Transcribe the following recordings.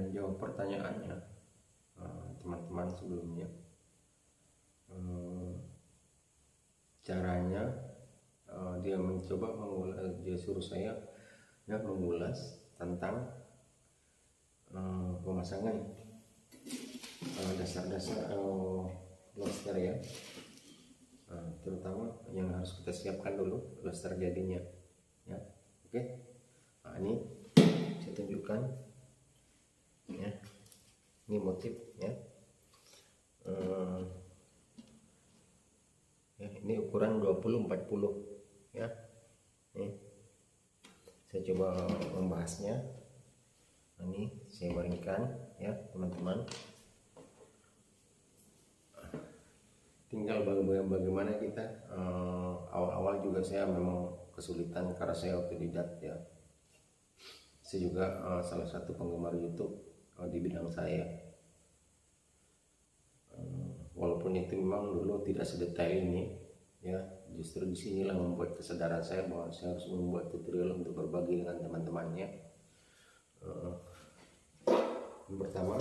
jawab pertanyaannya teman-teman sebelumnya. Caranya dia mencoba dia suruh saya mengulas tentang pemasangan dasar-dasar loster ya, terutama yang harus kita siapkan dulu loster jadinya ya. Oke, nah, ini saya tunjukkan ya, ini motif ya. Ini ukuran 20-40 ya. Nih, saya coba membahasnya. Ini saya baringkan ya teman-teman. Tinggal bagaimana kita awal-awal juga saya memang kesulitan karena saya otodidak ya. Saya juga salah satu penggemar YouTube di bidang saya. Walaupun itu memang dulu tidak sedetail ini ya, justru disinilah membuat kesadaran saya bahwa saya harus membuat tutorial untuk berbagi dengan teman-temannya. Yang pertama,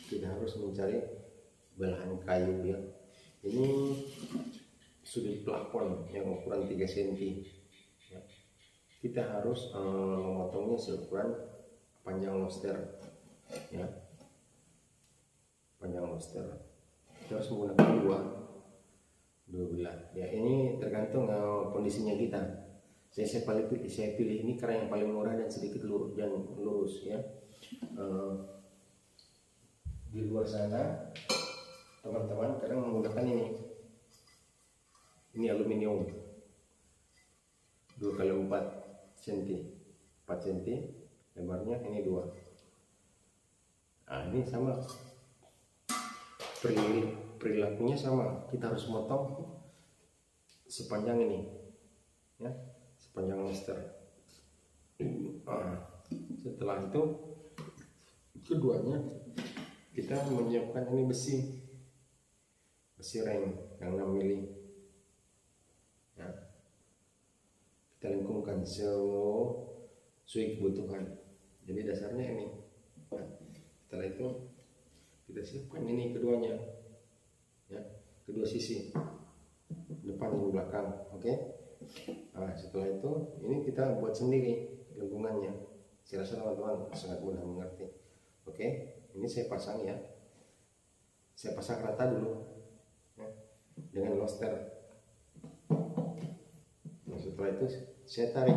kita harus mencari belahan kayu ya. Ini sudut plafon yang ukuran 3 cm ya. Kita harus memotongnya seukuran panjang loster ya, panjang loster. Kita harus menggunakan dua belah ya. Ini tergantung kondisinya kita. Saya pilih ini karena yang paling murah dan sedikit lurus ya. Di luar sana teman-teman kadang menggunakan ini aluminium 2x4 cm, 4 cm lebarnya, ini 2. Nah, ini sama perilakunya sama, kita harus motong sepanjang ini ya, sepanjang loster. Setelah itu keduanya kita menyiapkan ini besi rem yang 6 mili ya. Kita lengkungkan sesuai kebutuhan, jadi dasarnya ini. Nah, setelah itu kita siapkan ini keduanya ya, kedua sisi, depan dan belakang. Oke. Nah, setelah itu ini kita buat sendiri lengkungannya. Saya rasa teman-teman sangat mudah mengerti. Oke, ini saya pasang ya, saya pasang rata dulu ya, dengan loster. Nah, setelah itu saya tarik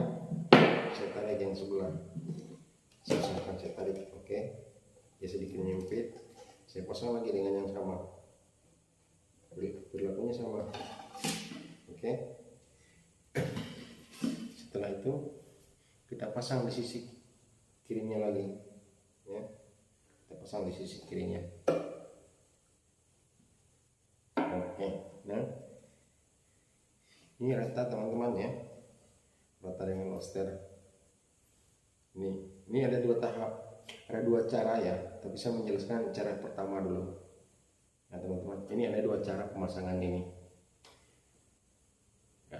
yang sebelah, saya tarik. Oke, ya sedikit nyempit, saya pasang lagi dengan yang sama, perilakunya sama. Oke, setelah itu kita pasang di sisi kirinya lagi ya, kita pasang di sisi kirinya. Oke, nah ini rata teman-teman ya, rata dengan loster. Ini ada 2 tahap, ada 2 cara ya, tapi saya menjelaskan cara pertama dulu. Nah teman-teman, ini ada 2 cara pemasangan ini ya.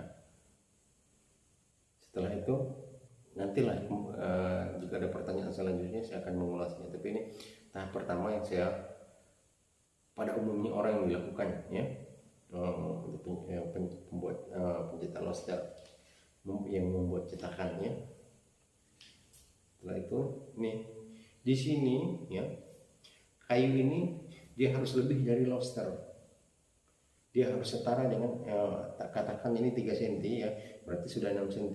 Setelah itu nantilah jika ada pertanyaan selanjutnya saya akan mengulasnya, tapi ini tahap pertama yang saya pada umumnya orang yang dilakukan ya, untuk pembuat pencetak loster yang membuat cetakannya. Setelah itu nih di sini ya, kayu ini dia harus lebih dari loster, dia harus setara dengan katakan ini 3 cm ya, berarti sudah 6 cm.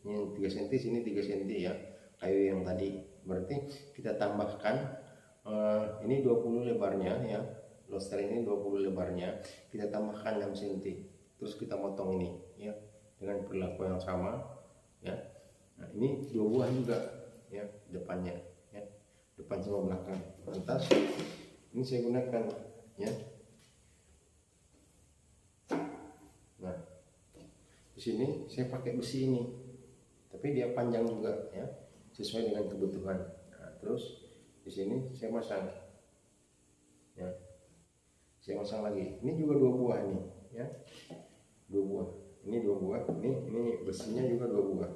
Ini 3 cm, sini 3 cm ya, kayu yang tadi. Berarti kita tambahkan ini 20 lebarnya ya, loster ini 20 lebarnya, kita tambahkan 6 cm, terus kita potong ini ya dengan perilaku yang sama ya. Nah, ini 2 buah juga ya depannya ya, depan sama belakang. Lantas ini saya gunakan ya. Nah, di sini saya pakai besi ini, tapi dia panjang juga ya, sesuai dengan kebutuhan. Nah, terus di sini saya masang ya, saya masang lagi. Ini juga 2 buah nih ya, 2 buah. Ini 2 buah. Ini besinya juga 2 buah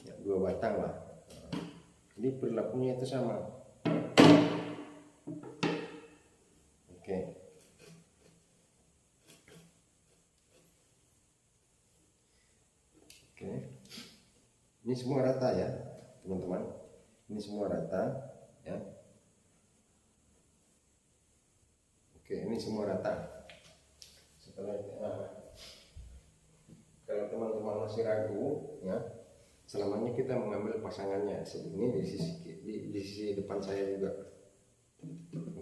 ya, 2 batang lah. Jadi perilakunya itu sama Ini semua rata ya teman-teman, ini semua rata ya. Oke, ini semua rata. Setelah kalau teman-teman masih ragu ya, selamanya kita mengambil pasangannya. Ini di sisi depan saya juga.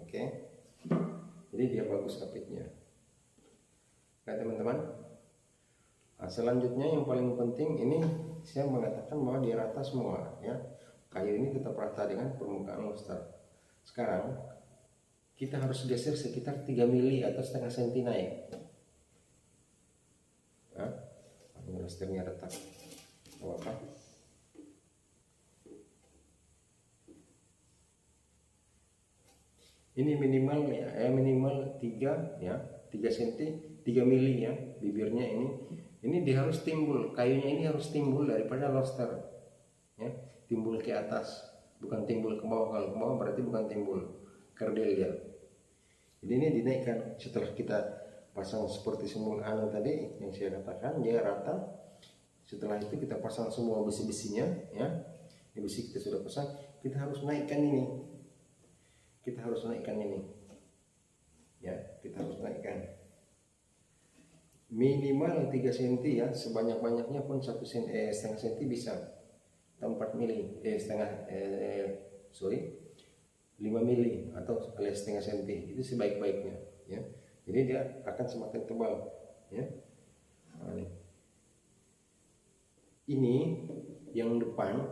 Oke, jadi dia bagus kapitnya. Nah teman-teman, selanjutnya yang paling penting ini saya mengatakan bahwa dia rata semua ya. Kayu ini tetap rata dengan permukaan lobster. Sekarang kita harus geser sekitar 3 mili atau setengah senti naik. Nah, ini lobsternya retak. Apa? Ini minimal ya, minimal 3 ya, 3 cm, 3 mili ya bibirnya ini. Ini dia harus timbul, kayunya ini harus timbul daripada lobster ya, timbul ke atas, bukan timbul ke bawah. Kalau ke bawah berarti bukan timbul, kerdil dia. Jadi ini dinaikkan setelah kita pasang seperti semula tadi yang saya katakan, dia rata. Setelah itu kita pasang semua besi-besinya ya. Ini besi kita sudah pasang, kita harus naikkan ini. Kita harus naikkan ini. Ya, kita harus naikkan. Minimal 3 cm ya, sebanyak-banyaknya pun 1 setengah cm bisa. Atau 4 mili, 5 mili atau setengah cm. Itu sebaik-baiknya ya. Jadi dia akan semakin tebal ya. Nah, ini yang depan,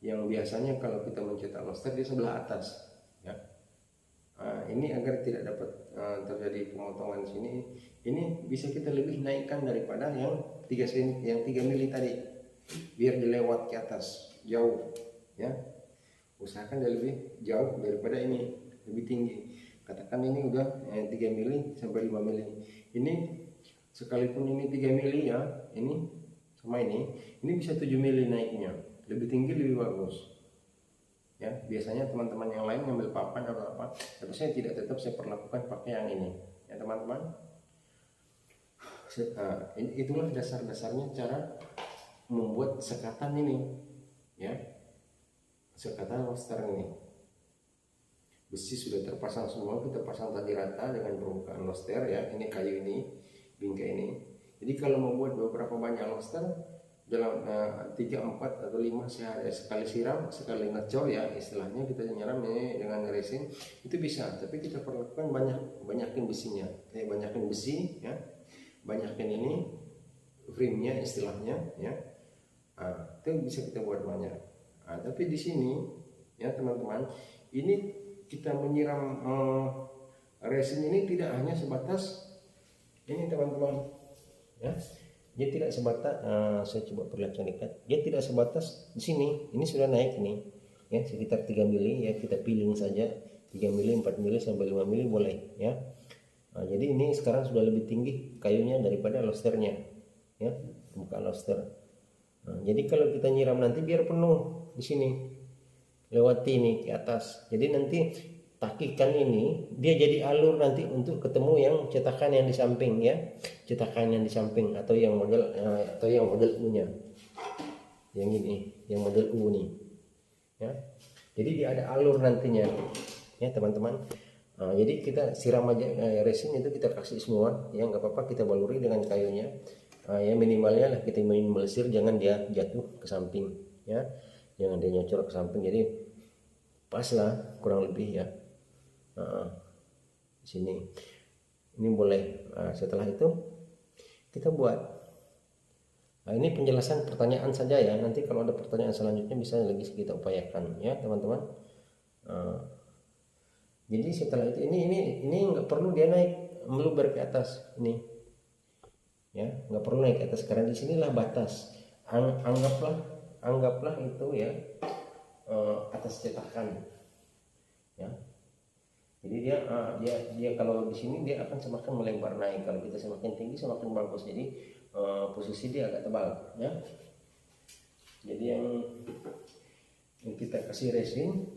yang biasanya kalau kita mencetak lobster di sebelah atas ya. Ini agar tidak dapat terjadi pemotongan sini, ini bisa kita lebih naikkan daripada yang 3 mili tadi, biar dilewat ke atas jauh ya. Usahakan dia lebih jauh daripada ini, lebih tinggi. Katakan ini udah 3 mili sampai 5 mili. Ini sekalipun ini 3 mili ya, ini sama ini bisa 7 mili naiknya, lebih tinggi lebih bagus. Ya, biasanya teman-teman yang lain ngambil papan atau apa, tapi saya tidak, tetap saya perlakukan pakai yang ini ya teman-teman. Itulah dasar-dasarnya cara membuat sekatan ini ya, sekatan lobster ini. Besi sudah terpasang semua, kita pasang tadi rata dengan permukaan lobster ya. Ini kayu ini, bingkai ini. Jadi kalau mau buat beberapa banyak lobster dalam 3, 4 atau 5 sehari, sekali siram, sekali ngecor ya istilahnya, kita nyiram ini dengan resin itu bisa. Tapi kita perlukan banyakin besinya, banyakin besi ya, banyakin ini frame-nya istilahnya ya. Itu bisa kita buat banyak. Tapi di sini ya teman-teman, ini kita menyiram resin ini tidak hanya sebatas ini teman-teman ya. Dia tidak sebatas, saya coba perlihatkan dekat. Dia tidak sebatas di sini. Ini sudah naik nih, ya sekitar 3 mili ya, kita piling saja 3 mili, 4 mili sampai 5 mili boleh ya. Jadi ini sekarang sudah lebih tinggi kayunya daripada lobsternya, ya bukan lobster. Jadi kalau kita nyiram nanti biar penuh di sini, lewati ini ke atas. Jadi nanti takikan ini dia jadi alur nanti untuk ketemu yang cetakan yang di samping ya, cetakan yang di samping atau yang model U-nya, yang ini, yang model U nih ya. Jadi dia ada alur nantinya ya teman-teman. Jadi kita siram aja resin itu, kita kasih semua ya, nggak apa-apa, kita baluri dengan kayunya ya, minimalnya lah kita minimalisir, jangan dia jatuh ke samping ya, jangan dia nyocor ke samping, jadi pas lah kurang lebih ya. Sini ini boleh. Setelah itu kita buat. Ini penjelasan pertanyaan saja ya, nanti kalau ada pertanyaan selanjutnya bisa lagi kita upayakan ya teman-teman. Jadi setelah itu ini nggak perlu dia naik meluber ke atas ini ya, nggak perlu naik ke atas karena di sinilah batas. Anggaplah itu ya atas cetakan ya. Jadi dia kalau di sini dia akan semakin melebar naik, kalau kita semakin tinggi semakin bagus. Jadi posisi dia agak tebal ya. Jadi yang kita kasih resin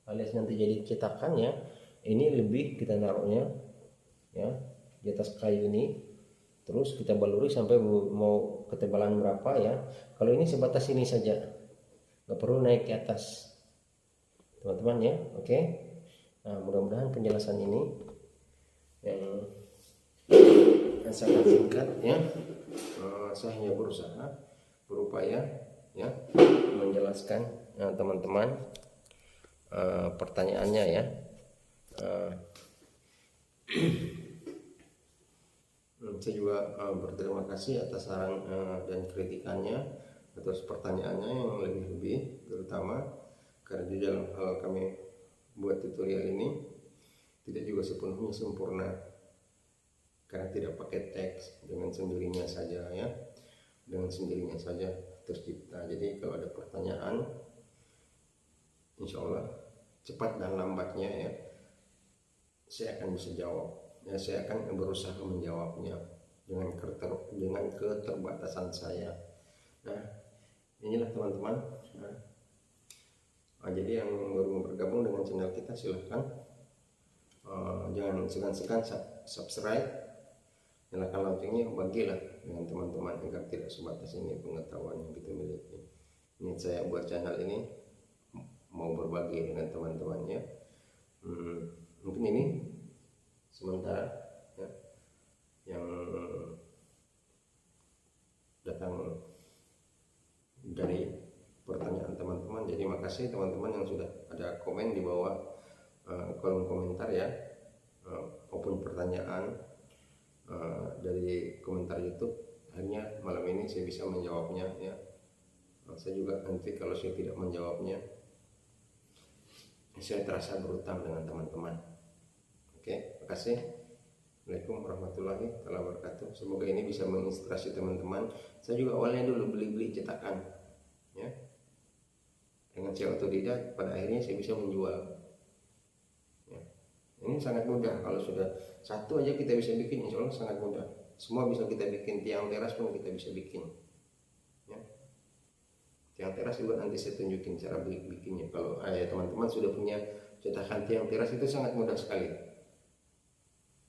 alias nanti jadi cetakan ya, ini lebih kita naruhnya ya di atas kayu ini terus kita baluri sampai mau ketebalan berapa ya. Kalau ini sebatas ini saja, nggak perlu naik ke atas teman-teman ya. Oke, nah mudah-mudahan penjelasan ini yang sangat singkat ya. Saya hanya berusaha berupaya ya menjelaskan teman-teman pertanyaannya ya. Saya juga berterima kasih atas saran dan kritikannya, atas pertanyaannya yang lebih-lebih, terutama karena di dalam hal kami buat tutorial ini tidak juga sepenuhnya sempurna, karena tidak pakai teks, dengan sendirinya saja ya, dengan sendirinya saja tercipta. Jadi kalau ada pertanyaan, insya Allah cepat dan lambatnya ya saya akan bisa jawab ya, saya akan berusaha menjawabnya dengan keterbatasan saya. Nah inilah teman-teman. Jadi yang baru bergabung dengan channel kita silahkan jangan segan-segan subscribe, nyalakan loncengnya, bagilah dengan teman-teman agar tidak sebatas ini pengetahuan yang kita miliki. Ini saya buat channel ini mau berbagi dengan teman-temannya. Mungkin ini sementara ya, yang datang dari pertanyaan teman-teman. Jadi makasih teman-teman yang sudah ada komen di bawah kolom komentar ya, maupun pertanyaan dari komentar YouTube. Akhirnya malam ini saya bisa menjawabnya ya. Saya juga nanti kalau saya tidak menjawabnya, saya terasa berutang dengan teman-teman. Oke, makasih. Assalamualaikum warahmatullahi wabarakatuh. Semoga ini bisa menginspirasi teman-teman. Saya juga awalnya dulu beli cetakan ya, dengan saya otodidak, pada akhirnya saya bisa menjual ya. Ini sangat mudah, kalau sudah satu aja kita bisa bikin, insya Allah sangat mudah. Semua bisa kita bikin, tiang teras pun kita bisa bikin ya. Tiang teras juga nanti saya tunjukin cara bikinnya. Kalau teman-teman sudah punya cetakan tiang teras, itu sangat mudah sekali,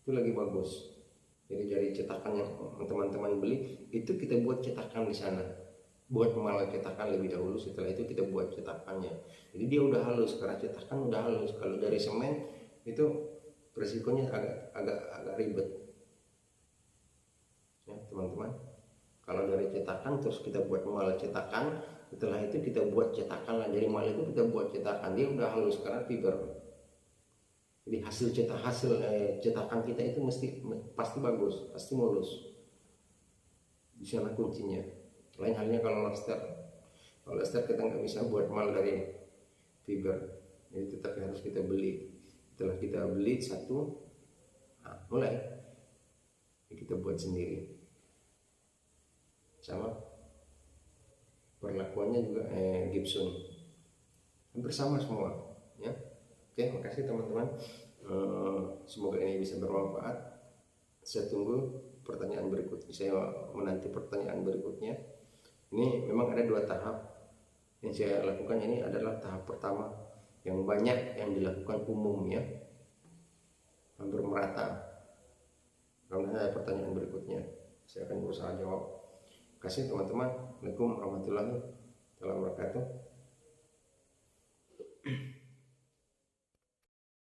itu lagi bagus. Jadi dari cetakan yang teman-teman beli itu kita buat cetakan di sana, buat malah cetakan lebih dahulu, setelah itu kita buat cetakannya. Jadi dia udah halus, karena cetakan udah halus. Kalau dari semen itu resikonya agak ribet ya teman-teman. Kalau dari cetakan terus kita buat malah cetakan, setelah itu kita buat cetakan lah, dari malah itu kita buat cetakan, dia udah halus karena fiber. Jadi hasil cetakan kita itu pasti bagus, pasti mulus. Di sana kuncinya. Lain halnya kalau lobster. Kalau lobster kita nggak bisa buat mal dari fiber, jadi tetap harus kita beli. Setelah kita beli satu, nah, mulai kita buat sendiri. Sama perlakuannya juga Gibson, hampir sama semua ya. Oke, makasih teman-teman. Semoga ini bisa bermanfaat. Saya tunggu pertanyaan berikutnya. Saya menanti pertanyaan berikutnya. Ini memang ada 2 tahap yang saya lakukan. Ini adalah tahap pertama yang banyak yang dilakukan umumnya, hampir merata. Kalau ada pertanyaan berikutnya, saya akan berusaha jawab. Terima kasih teman-teman. Assalamualaikum warahmatullahi wabarakatuh.